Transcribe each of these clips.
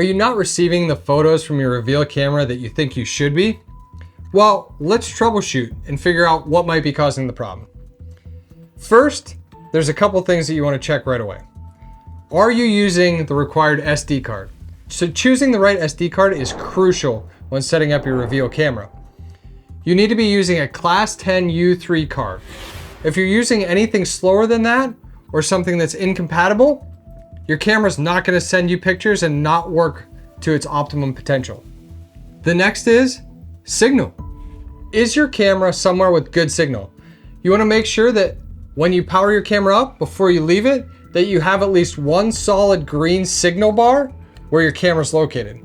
Are you not receiving the photos from your reveal camera that you think you should be? Well, let's troubleshoot and figure out what might be causing the problem. First, there's a couple things that you want to check right away. Are you using the required SD card? So choosing the right SD card is crucial when setting up your reveal camera. You need to be using a Class 10 U3 card. If you're using anything slower than that or something that's incompatible, your camera's not going to send you pictures and not work to its optimum potential. The next is signal. Is your camera somewhere with good signal? You want to make sure that when you power your camera up before you leave it, that you have at least one solid green signal bar where your camera's located.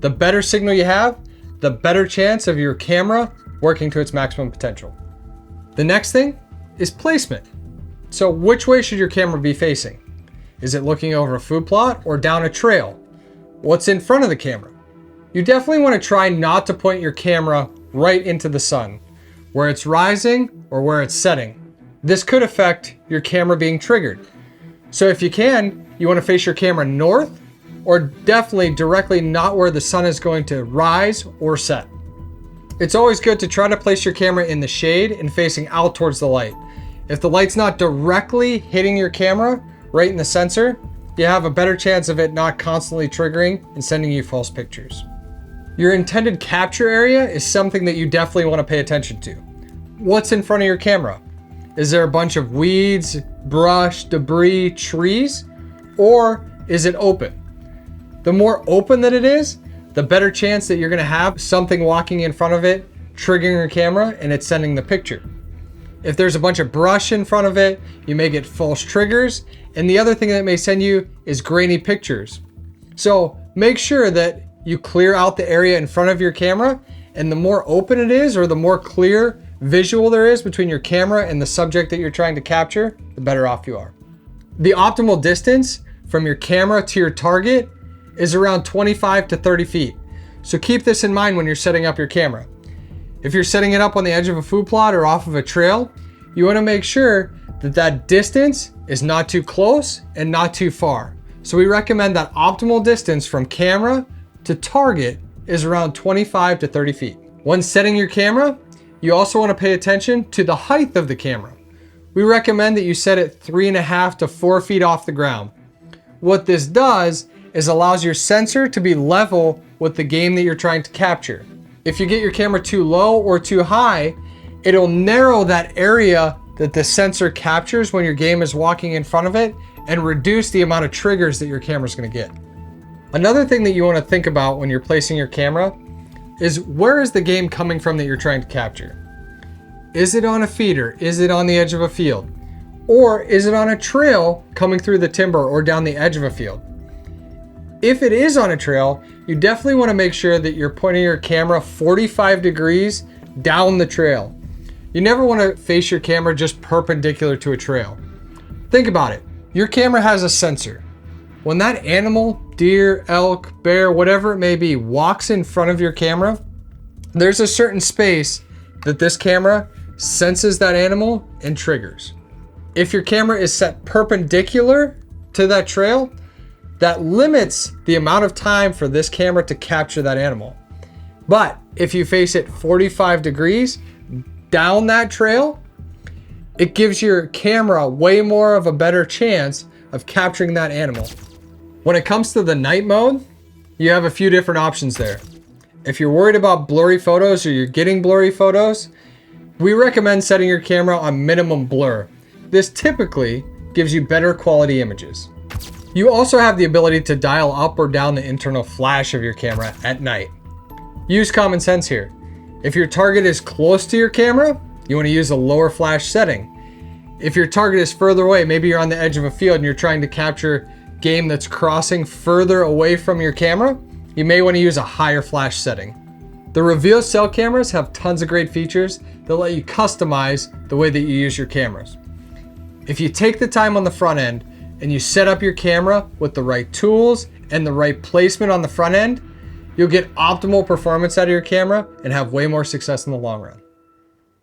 The better signal you have, the better chance of your camera working to its maximum potential. The next thing is placement. So which way should your camera be facing? Is it looking over a food plot or down a trail? What's in front of the camera? You definitely want to try not to point your camera right into the sun, where it's rising or where it's setting. This could affect your camera being triggered. So if you can, you want to face your camera north or definitely directly not where the sun is going to rise or set. It's always good to try to place your camera in the shade and facing out towards the light. If the light's not directly hitting your camera right in the sensor, you have a better chance of it not constantly triggering and sending you false pictures. Your intended capture area is something that you definitely want to pay attention to. What's in front of your camera? Is there a bunch of weeds, brush, debris, trees, or is it open? The more open that it is, the better chance that you're going to have something walking in front of it, triggering your camera, and it's sending the picture. If there's a bunch of brush in front of it, you may get false triggers. And the other thing that may send you is grainy pictures. So make sure that you clear out the area in front of your camera. And the more open it is, or the more clear visual there is between your camera and the subject that you're trying to capture, the better off you are. The optimal distance from your camera to your target is around 25 to 30 feet. So keep this in mind when you're setting up your camera. If you're setting it up on the edge of a food plot or off of a trail, you want to make sure that that distance is not too close and not too far. So we recommend that optimal distance from camera to target is around 25 to 30 feet. When setting your camera, you also want to pay attention to the height of the camera. We recommend that you set it 3.5 to 4 feet off the ground. What this does is allows your sensor to be level with the game that you're trying to capture. If you get your camera too low or too high, it'll narrow that area that the sensor captures when your game is walking in front of it and reduce the amount of triggers that your camera is going to get. Another thing that you want to think about when you're placing your camera is where is the game coming from that you're trying to capture? Is it on a feeder? Is it on the edge of a field? Or is it on a trail coming through the timber or down the edge of a field? If it is on a trail, you definitely want to make sure that you're pointing your camera 45 degrees down the trail. You never want to face your camera just perpendicular to a trail. Think about it. Your camera has a sensor. When that animal, deer, elk, bear, whatever it may be, walks in front of your camera, there's a certain space that this camera senses that animal and triggers. If your camera is set perpendicular to that trail, that limits the amount of time for this camera to capture that animal. But if you face it 45 degrees down that trail, it gives your camera way more of a better chance of capturing that animal. When it comes to the night mode, you have a few different options there. If you're worried about blurry photos or you're getting blurry photos, we recommend setting your camera on minimum blur. This typically gives you better quality images. You also have the ability to dial up or down the internal flash of your camera at night. Use common sense here. If your target is close to your camera, you want to use a lower flash setting. If your target is further away, maybe you're on the edge of a field and you're trying to capture game that's crossing further away from your camera, you may want to use a higher flash setting. The Reveal cell cameras have tons of great features that let you customize the way that you use your cameras. If you take the time on the front end and you set up your camera with the right tools and the right placement on the front end, you'll get optimal performance out of your camera and have way more success in the long run.